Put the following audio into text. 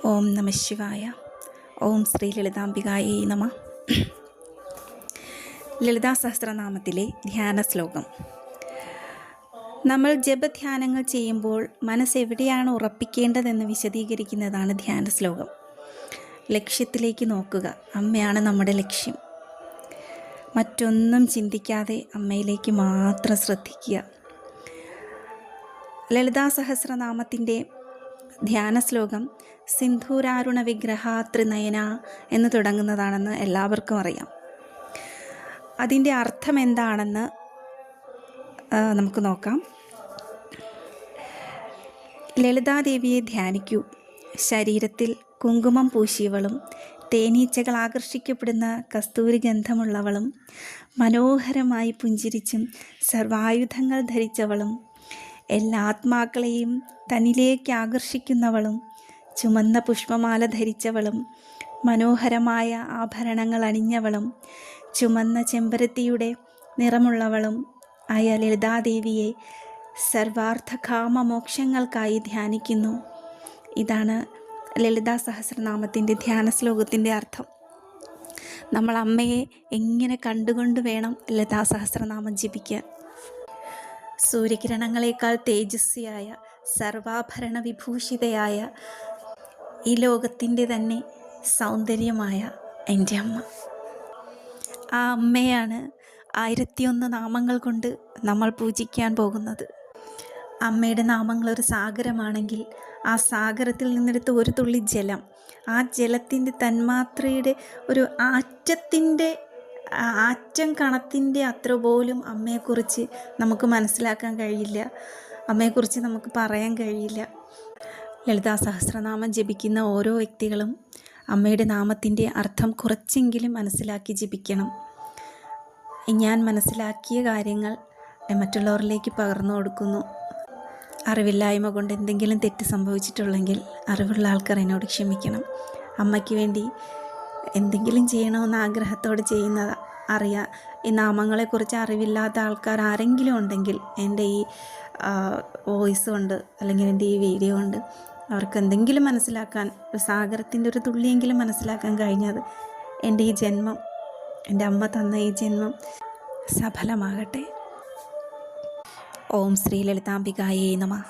ഓം നമഃ ശിവായ. ഓം ശ്രീ ലളിതാംബികായേ നമ. ലളിതാ സഹസ്രനാമത്തിലെ ധ്യാന ശ്ലോകം. നമ്മൾ ജപധ്യാനങ്ങൾ ചെയ്യുമ്പോൾ മനസ്സെവിടെയാണ് ഉറപ്പിക്കേണ്ടതെന്ന് വിശദീകരിക്കുന്നതാണ് ധ്യാന ശ്ലോകം. ലക്ഷ്യത്തിലേക്ക് നോക്കുക. അമ്മയാണ് നമ്മുടെ ലക്ഷ്യം. മറ്റൊന്നും ചിന്തിക്കാതെ അമ്മയിലേക്ക് മാത്രം ശ്രദ്ധിക്കുക. ലളിതാ സഹസ്രനാമത്തിൻ്റെ ധ്യാന ശ്ലോകം സിന്ധൂരാരുണ വിഗ്രഹ ത്രിനയന എന്ന് തുടങ്ങുന്നതാണെന്ന് എല്ലാവർക്കും അറിയാം. അതിൻ്റെ അർത്ഥം എന്താണെന്ന് നമുക്ക് നോക്കാം. ലളിതാദേവിയെ ധ്യാനിക്കൂ. ശരീരത്തിൽ കുങ്കുമം പൂശിയവളും തേനീച്ചകൾ ആകർഷിക്കപ്പെടുന്ന കസ്തൂരി ഗന്ധമുള്ളവളും മനോഹരമായി പുഞ്ചിരിച്ചും സർവായുധങ്ങൾ ധരിച്ചവളും എല്ലാ ആത്മാക്കളെയും തന്നിലേക്ക് ആകർഷിക്കുന്നവളും ചുമന്ന പുഷ്പമാല ധരിച്ചവളും മനോഹരമായ ആഭരണങ്ങൾ അണിഞ്ഞവളും ചുമന്ന ചെമ്പരത്തിയുടെ നിറമുള്ളവളും ആയ ലളിതാദേവിയെ സർവാർത്ഥകാമ മോക്ഷങ്ങൾക്കായി ധ്യാനിക്കുന്നു. ഇതാണ് ലളിതാ സഹസ്രനാമത്തിൻ്റെ ധ്യാന ശ്ലോകത്തിൻ്റെ അർത്ഥം. നമ്മൾ അമ്മയെ എങ്ങനെ കണ്ടുകൊണ്ട് വേണം ലളിതാ സഹസ്രനാമം ജപിക്കാൻ. സൂര്യകിരണങ്ങളെക്കാൾ തേജസ്വിയായ സർവാഭരണ വിഭൂഷിതയായ ഈ ലോകത്തിൻ്റെ തന്നെ സൗന്ദര്യമായ എൻ്റെ അമ്മ. ആ അമ്മയാണ് 1001 നാമങ്ങൾ കൊണ്ട് നമ്മൾ പൂജിക്കാൻ പോകുന്നത്. അമ്മയുടെ നാമങ്ങൾ ഒരു സാഗരമാണെങ്കിൽ ആ സാഗരത്തിൽ നിന്നെടുത്ത് ഒരു തുള്ളി ജലം, ആ ജലത്തിൻ്റെ തന്മാത്രയുടെ ഒരു ആറ്റം കണത്തിൻ്റെ അത്ര പോലും അമ്മയെക്കുറിച്ച് നമുക്ക് മനസ്സിലാക്കാൻ കഴിയില്ല, അമ്മയെക്കുറിച്ച് നമുക്ക് പറയാൻ കഴിയില്ല. ലളിതാ സഹസ്രനാമം ജപിക്കുന്ന ഓരോ വ്യക്തികളും അമ്മയുടെ നാമത്തിൻ്റെ അർത്ഥം കുറച്ചെങ്കിലും മനസ്സിലാക്കി ജപിക്കണം. ഞാൻ മനസ്സിലാക്കിയ കാര്യങ്ങൾ മറ്റുള്ളവരിലേക്ക് പകർന്നു കൊടുക്കുന്നു. അറിവില്ലായ്മ കൊണ്ട് എന്തെങ്കിലും തെറ്റ് സംഭവിച്ചിട്ടുള്ളെങ്കിൽ അറിവുള്ള ആൾക്കാർ എന്നോട് ക്ഷമിക്കണം. അമ്മയ്ക്ക് വേണ്ടി എന്തെങ്കിലും ചെയ്യണമെന്ന് ആഗ്രഹത്തോടെ ചെയ്യുന്നത് അറിയാം. ഈ നാമങ്ങളെക്കുറിച്ച് അറിവില്ലാത്ത ആൾക്കാർ ആരെങ്കിലും ഉണ്ടെങ്കിൽ എൻ്റെ ഈ വോയിസ് കൊണ്ട് അല്ലെങ്കിൽ എൻ്റെ ഈ വീഡിയോ കൊണ്ട് അവർക്ക് എന്തെങ്കിലും മനസ്സിലാക്കാൻ, സാഗരത്തിൻ്റെ ഒരു തുള്ളിയെങ്കിലും മനസ്സിലാക്കാൻ കഴിഞ്ഞത് എൻ്റെ ഈ ജന്മം, എൻ്റെ അമ്മ തന്ന ഈ ജന്മം സഫലമാകട്ടെ. ഓം ശ്രീ ലളിതാംബികായേ നമഃ.